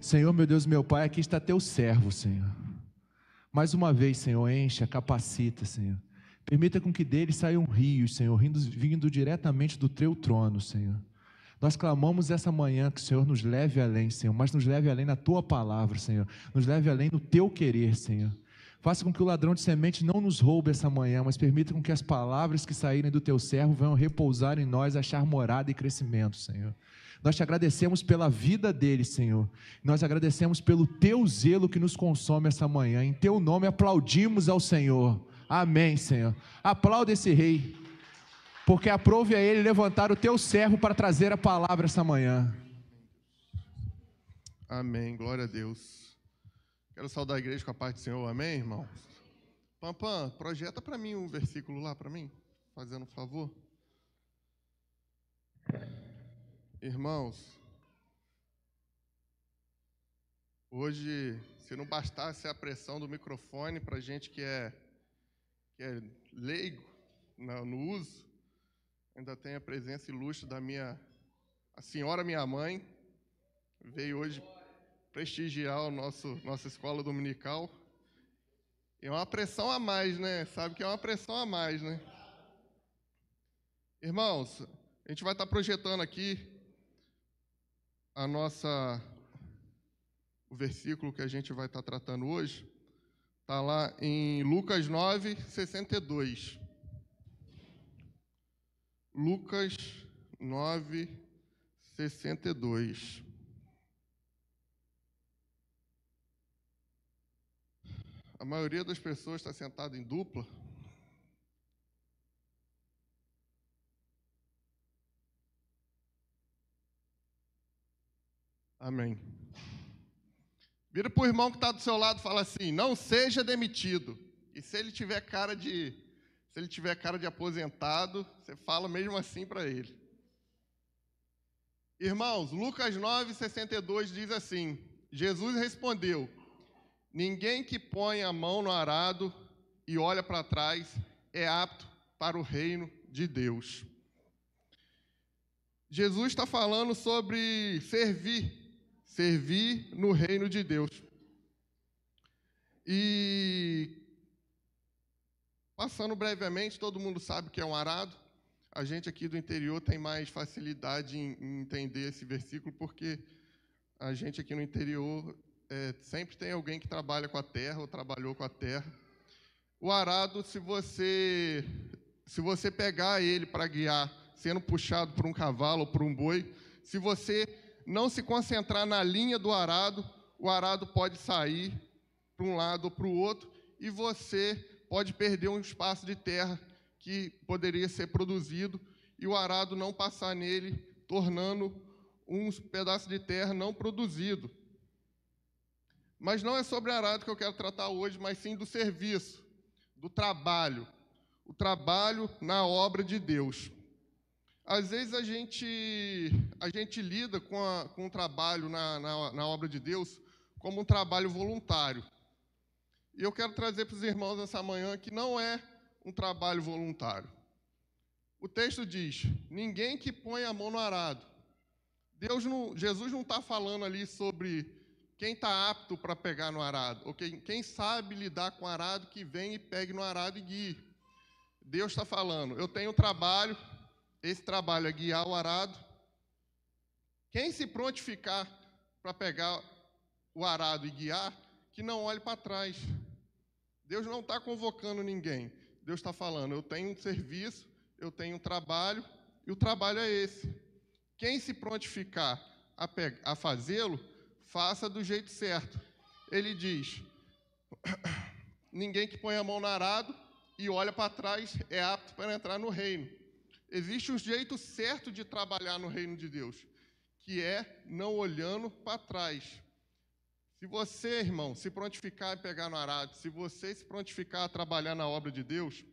Senhor, meu Deus, meu Pai, aqui está teu servo, Senhor. Mais uma vez, Senhor, encha, capacita, Senhor. Permita com que dele saiam rios, Senhor, vindo diretamente do teu trono, Senhor. Nós clamamos essa manhã que o Senhor nos leve além, Senhor, mas nos leve além na tua palavra, Senhor. Nos leve além no teu querer, Senhor. Faça com que o ladrão de semente não nos roube essa manhã, mas permita com que as palavras que saírem do teu servo venham repousar em nós, achar morada e crescimento, Senhor. Nós te agradecemos pela vida dele, Senhor. Nós agradecemos pelo teu zelo que nos consome essa manhã. Em teu nome aplaudimos ao Senhor. Amém, Senhor. Aplauda esse rei, porque aprove a ele levantar o teu servo para trazer a palavra essa manhã. Amém, glória a Deus. Quero saudar a igreja com a paz do Senhor, amém, irmãos? Pampam, projeta para mim um versículo lá para mim, fazendo um favor. Irmãos, hoje, se não bastasse a pressão do microfone para gente que é leigo no uso, ainda tem a presença ilustre da a senhora minha mãe, veio hoje prestigiar nossa escola dominical. É uma pressão a mais, né? Sabe que é uma pressão a mais, né? Irmãos, a gente vai estar projetando aqui o versículo que a gente vai estar tratando hoje. Está lá em Lucas 9, 62. Lucas 9, 62. A maioria das pessoas está sentada em dupla. Amém. Vira para o irmão que está do seu lado e fala assim: não seja demitido. E se ele tiver cara de aposentado, você fala mesmo assim para ele. Irmãos, Lucas 9, 62 diz assim: Jesus respondeu: ninguém que põe a mão no arado e olha para trás é apto para o reino de Deus. Jesus está falando sobre servir no reino de Deus. E, passando brevemente, todo mundo sabe o que é um arado. A gente aqui do interior tem mais facilidade em entender esse versículo, porque a gente aqui no interior sempre tem alguém que trabalha com a terra ou trabalhou com a terra. O arado, se você pegar ele para guiar, sendo puxado por um cavalo ou por um boi, se você não se concentrar na linha do arado, o arado pode sair para um lado ou para o outro e você pode perder um espaço de terra que poderia ser produzido e o arado não passar nele, tornando um pedaço de terra não produzido. Mas não é sobre arado que eu quero tratar hoje, mas sim do serviço, do trabalho, o trabalho na obra de Deus. Às vezes a gente lida com o trabalho na obra de Deus como um trabalho voluntário. E eu quero trazer para os irmãos essa manhã que não é um trabalho voluntário. O texto diz: ninguém que põe a mão no arado. Jesus não está falando ali sobre quem está apto para pegar no arado, ou quem sabe lidar com o arado, que vem e pegue no arado e guie. Deus está falando: eu tenho trabalho, esse trabalho é guiar o arado. Quem se prontificar para pegar o arado e guiar, que não olhe para trás. Deus não está convocando ninguém. Deus está falando: eu tenho um serviço, eu tenho um trabalho, e o trabalho é esse. Quem se prontificar a fazê-lo, faça do jeito certo. Ele diz: ninguém que põe a mão no arado e olha para trás é apto para entrar no reino. Existe um jeito certo de trabalhar no reino de Deus, que é não olhando para trás. Se você, irmão, se prontificar a pegar no arado, se você se prontificar a trabalhar na obra de Deus,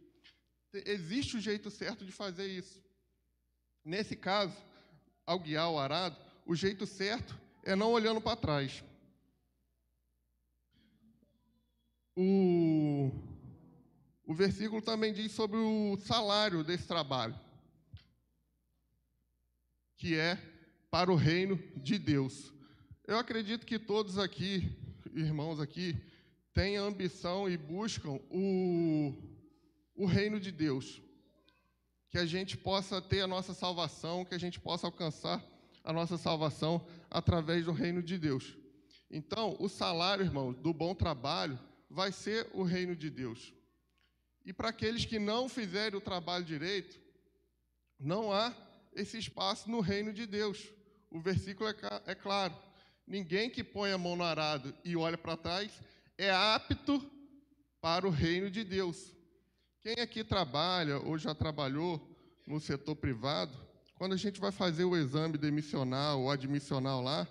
existe o jeito certo de fazer isso. Nesse caso, ao guiar o arado, o jeito certo é não olhando para trás. O versículo também diz sobre o salário desse trabalho, que é para o reino de Deus. Eu acredito que todos aqui, irmãos aqui, têm a ambição e buscam o reino de Deus. Que a gente possa ter a nossa salvação, que a gente possa alcançar a nossa salvação através do reino de Deus. Então, o salário, irmãos, do bom trabalho vai ser o reino de Deus. E para aqueles que não fizerem o trabalho direito, não há esse espaço no reino de Deus. O versículo é claro. Ninguém que põe a mão no arado e olha para trás é apto para o reino de Deus. Quem aqui trabalha ou já trabalhou no setor privado, quando a gente vai fazer o exame demissional ou admissional lá,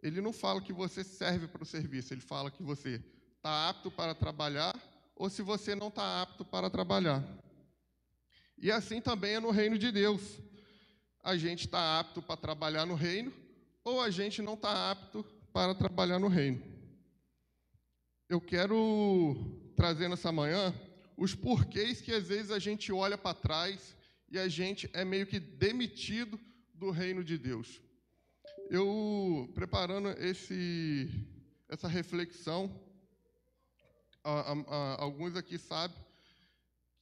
ele não fala que você serve para o serviço, ele fala que você está apto para trabalhar ou se você não está apto para trabalhar. E assim também é no reino de Deus. A gente está apto para trabalhar no reino ou a gente não está apto para trabalhar no reino. Eu quero trazer nessa manhã os porquês que às vezes a gente olha para trás e a gente é meio que demitido do reino de Deus. Eu, preparando essa reflexão, alguns aqui sabem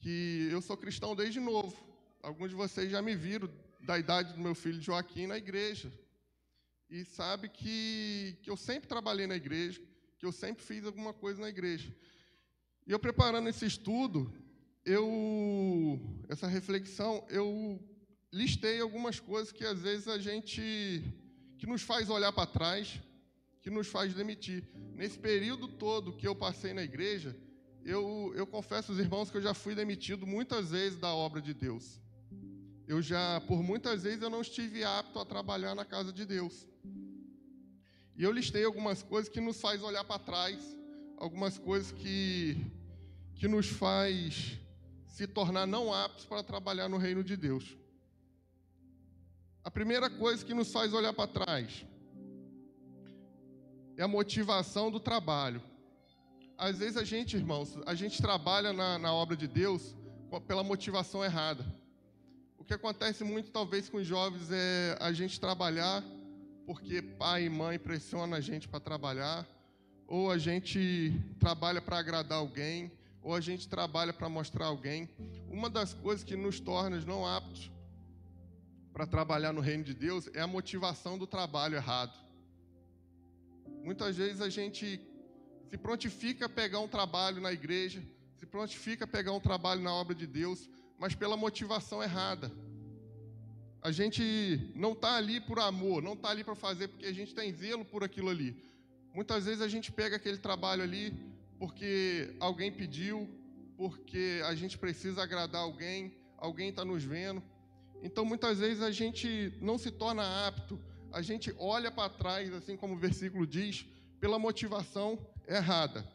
que eu sou cristão desde novo. Alguns de vocês já me viram da idade do meu filho Joaquim na igreja. E sabe que eu sempre trabalhei na igreja, que eu sempre fiz alguma coisa na igreja. E eu preparando esse estudo, essa reflexão, eu listei algumas coisas que às vezes que nos faz olhar para trás, que nos faz demitir. Nesse período todo que eu passei na igreja, eu confesso aos irmãos que eu já fui demitido muitas vezes da obra de Deus. Por muitas vezes eu não estive apto a trabalhar na casa de Deus. E eu listei algumas coisas que nos faz olhar para trás, algumas coisas que nos faz se tornar não aptos para trabalhar no reino de Deus. A primeira coisa que nos faz olhar para trás é a motivação do trabalho. Às vezes irmãos, a gente trabalha na obra de Deus pela motivação errada. O que acontece muito, talvez, com os jovens é a gente trabalhar porque pai e mãe pressionam a gente para trabalhar, ou a gente trabalha para agradar alguém, ou a gente trabalha para mostrar alguém. Uma das coisas que nos torna não aptos para trabalhar no reino de Deus é a motivação do trabalho errado. Muitas vezes a gente se prontifica a pegar um trabalho na igreja, se prontifica a pegar um trabalho na obra de Deus, mas pela motivação errada. A gente não está ali por amor, não está ali para fazer porque a gente tem zelo por aquilo ali. Muitas vezes a gente pega aquele trabalho ali porque alguém pediu, porque a gente precisa agradar alguém está nos vendo. Então, muitas vezes a gente não se torna apto, a gente olha para trás, assim como o versículo diz, pela motivação errada.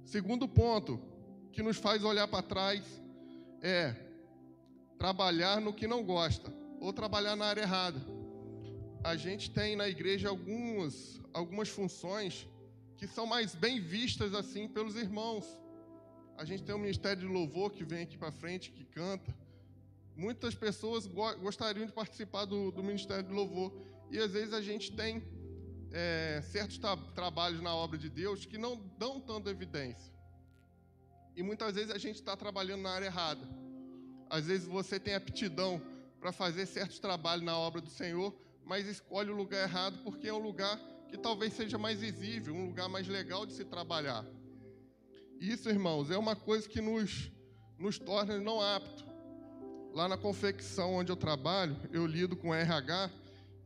Segundo ponto que nos faz olhar para trás é trabalhar no que não gosta, ou trabalhar na área errada. A gente tem na igreja algumas funções que são mais bem vistas assim pelos irmãos. A gente tem o ministério de louvor que vem aqui para frente, que canta. Muitas pessoas gostariam de participar do ministério de louvor. E às vezes a gente tem certos trabalhos na obra de Deus que não dão tanta evidência. E muitas vezes a gente está trabalhando na área errada. Às vezes você tem aptidão para fazer certos trabalhos na obra do Senhor, mas escolhe o lugar errado porque é um lugar que talvez seja mais visível, um lugar mais legal de se trabalhar. Isso, irmãos, é uma coisa que nos torna não aptos. Lá na confecção onde eu trabalho, eu lido com RH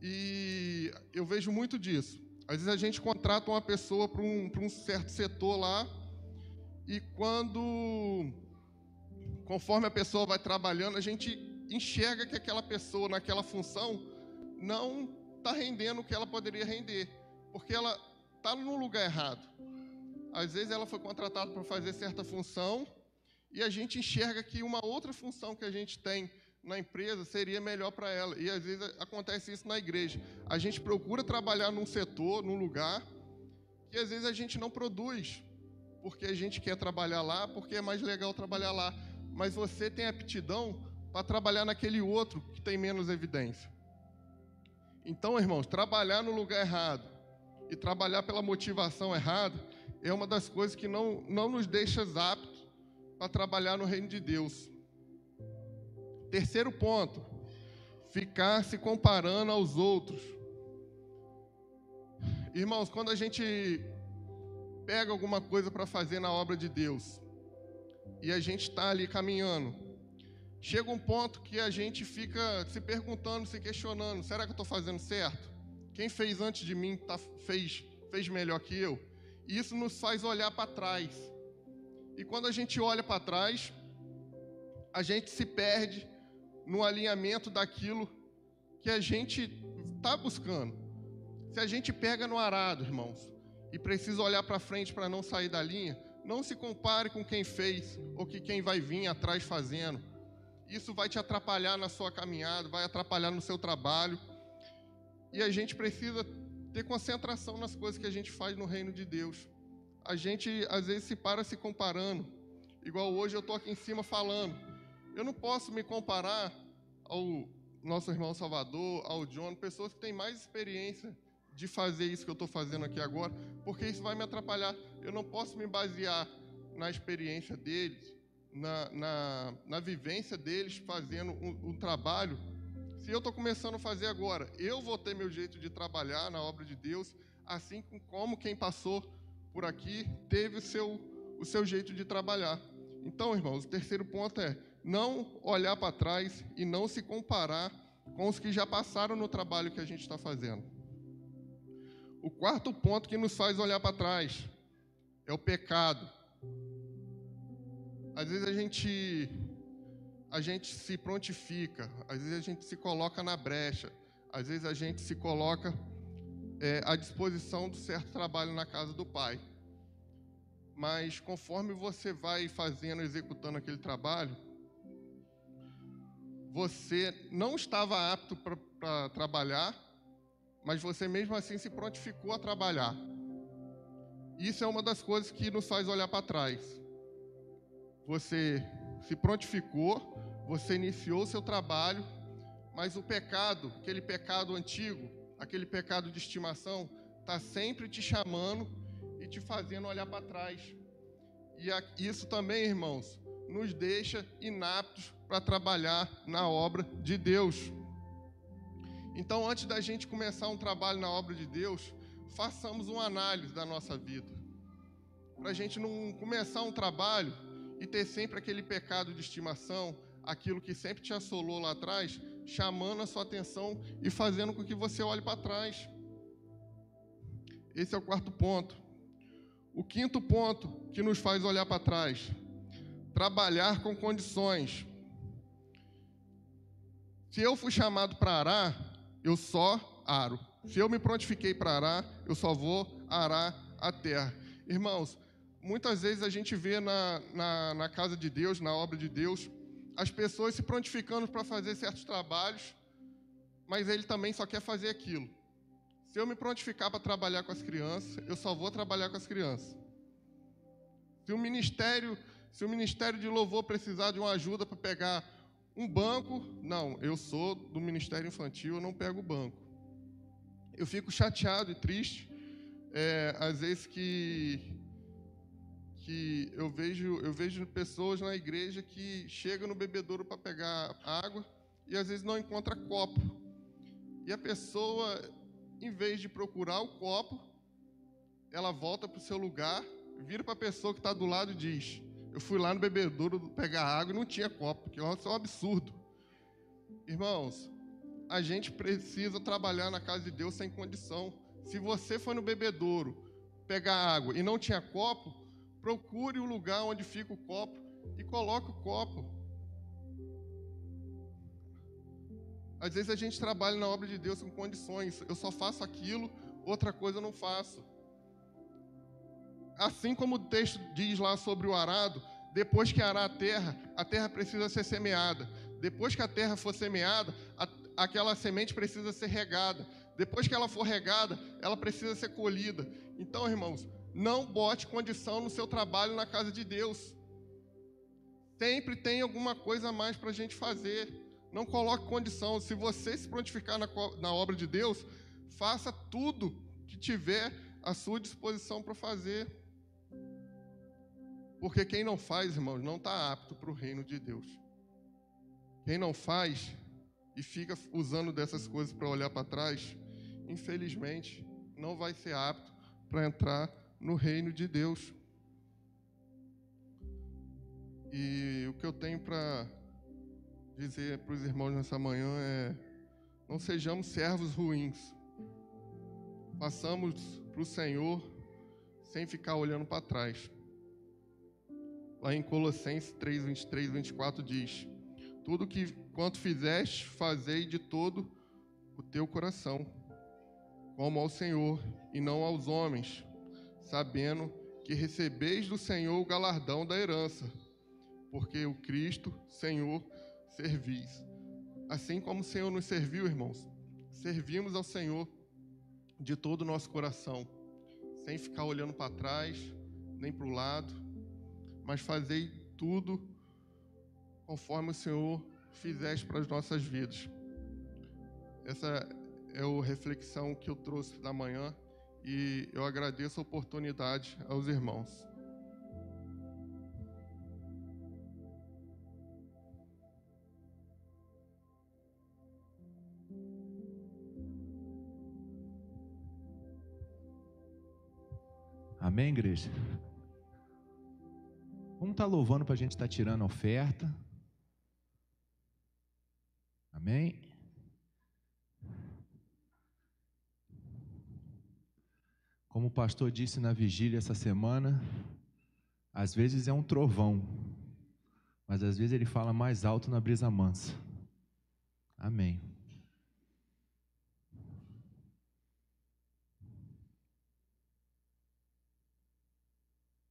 e eu vejo muito disso. Às vezes a gente contrata uma pessoa para um certo setor lá e conforme a pessoa vai trabalhando, a gente enxerga que aquela pessoa naquela função não está rendendo o que ela poderia render, porque ela está no lugar errado. Às vezes ela foi contratada para fazer certa função e a gente enxerga que uma outra função que a gente tem na empresa seria melhor para ela. E às vezes acontece isso na igreja. A gente procura trabalhar num setor, num lugar, que às vezes a gente não produz, porque a gente quer trabalhar lá, porque é mais legal trabalhar lá. Mas você tem aptidão para trabalhar naquele outro que tem menos evidência. Então, irmãos, trabalhar no lugar errado e trabalhar pela motivação errada é uma das coisas que não nos deixa aptos para trabalhar no reino de Deus. Terceiro ponto, ficar se comparando aos outros. Irmãos, quando a gente pega alguma coisa para fazer na obra de Deus e a gente está ali caminhando, chega um ponto que a gente fica se perguntando, se questionando, será que eu estou fazendo certo? Quem fez antes de mim fez melhor que eu? E isso nos faz olhar para trás. E quando a gente olha para trás, a gente se perde no alinhamento daquilo que a gente está buscando. Se a gente pega no arado, irmãos, e precisa olhar para frente para não sair da linha, não se compare com quem fez ou que quem vai vir atrás fazendo. Isso vai te atrapalhar na sua caminhada, vai atrapalhar no seu trabalho. E a gente precisa ter concentração nas coisas que a gente faz no reino de Deus. A gente, às vezes, se para se comparando. Igual hoje eu estou aqui em cima falando. Eu não posso me comparar ao nosso irmão Salvador, ao John, pessoas que têm mais experiência de fazer isso que eu estou fazendo aqui agora, porque isso vai me atrapalhar. Eu não posso me basear na experiência deles, na vivência deles fazendo um trabalho. Se eu estou começando a fazer agora, eu vou ter meu jeito de trabalhar na obra de Deus, assim como quem passou por aqui teve o seu jeito de trabalhar. Então, irmãos, o terceiro ponto é não olhar para trás e não se comparar com os que já passaram no trabalho que a gente está fazendo. O quarto ponto que nos faz olhar para trás é o pecado. Às vezes a gente se prontifica, às vezes a gente se coloca na brecha, às vezes a gente se coloca à disposição do certo trabalho na casa do Pai. Mas conforme você vai fazendo, executando aquele trabalho, você não estava apto para trabalhar, mas você mesmo assim se prontificou a trabalhar. Isso é uma das coisas que nos faz olhar para trás. Você se prontificou, você iniciou o seu trabalho, mas o pecado, aquele pecado antigo, aquele pecado de estimação, está sempre te chamando e te fazendo olhar para trás. E isso também, irmãos, nos deixa inaptos para trabalhar na obra de Deus. Então, antes da gente começar um trabalho na obra de Deus, façamos uma análise da nossa vida. Para a gente não começar um trabalho e ter sempre aquele pecado de estimação, aquilo que sempre te assolou lá atrás, chamando a sua atenção e fazendo com que você olhe para trás. Esse é o quarto ponto. O quinto ponto que nos faz olhar para trás: trabalhar com condições. Se eu fui chamado para arar, eu só aro. Se eu me prontifiquei para arar, eu só vou arar a terra. Irmãos, muitas vezes a gente vê na casa de Deus, na obra de Deus, as pessoas se prontificando para fazer certos trabalhos, mas ele também só quer fazer aquilo. Se eu me prontificar para trabalhar com as crianças, eu só vou trabalhar com as crianças. Se o ministério de louvor precisar de uma ajuda para pegar um banco, não, eu sou do ministério infantil, eu não pego o banco. Eu fico chateado e triste, às vezes que eu vejo pessoas na igreja que chegam no bebedouro para pegar água e às vezes não encontra copo. E a pessoa, em vez de procurar o copo, ela volta para o seu lugar, vira para a pessoa que está do lado e diz: eu fui lá no bebedouro pegar água e não tinha copo, que é um absurdo. Irmãos, a gente precisa trabalhar na casa de Deus sem condição. Se você foi no bebedouro pegar água e não tinha copo, procure o lugar onde fica o copo e coloque o copo. Às vezes a gente trabalha na obra de Deus com condições. Eu só faço aquilo, outra coisa eu não faço. Assim como o texto diz lá sobre o arado, depois que arar a terra precisa ser semeada. Depois que a terra for semeada, aquela semente precisa ser regada. Depois que ela for regada, ela precisa ser colhida. Então, irmãos, não bote condição no seu trabalho na casa de Deus. Sempre tem alguma coisa a mais para a gente fazer. Não coloque condição. Se você se prontificar na obra de Deus, faça tudo que tiver à sua disposição para fazer. Porque quem não faz, irmãos, não está apto para o reino de Deus. Quem não faz e fica usando dessas coisas para olhar para trás, infelizmente, não vai ser apto para entrar no reino de Deus. E o que eu tenho para dizer para os irmãos nessa manhã é: não sejamos servos ruins. Façamos para o Senhor sem ficar olhando para trás. Lá em Colossenses 3, 23, 24 diz: tudo quanto fizeste, fazei de todo o teu coração, como ao Senhor e não aos homens, sabendo que recebeis do Senhor o galardão da herança, porque o Cristo, Senhor, servis. Assim como o Senhor nos serviu, irmãos, servimos ao Senhor de todo o nosso coração, sem ficar olhando para trás, nem para o lado, mas fazei tudo conforme o Senhor fizeste para as nossas vidas. Essa é a reflexão que eu trouxe da manhã e eu agradeço a oportunidade aos irmãos. Amém, igreja? Vamos estar louvando para a gente estar tirando a oferta. Amém? Como o pastor disse na vigília essa semana, às vezes é um trovão, mas às vezes ele fala mais alto na brisa mansa. Amém.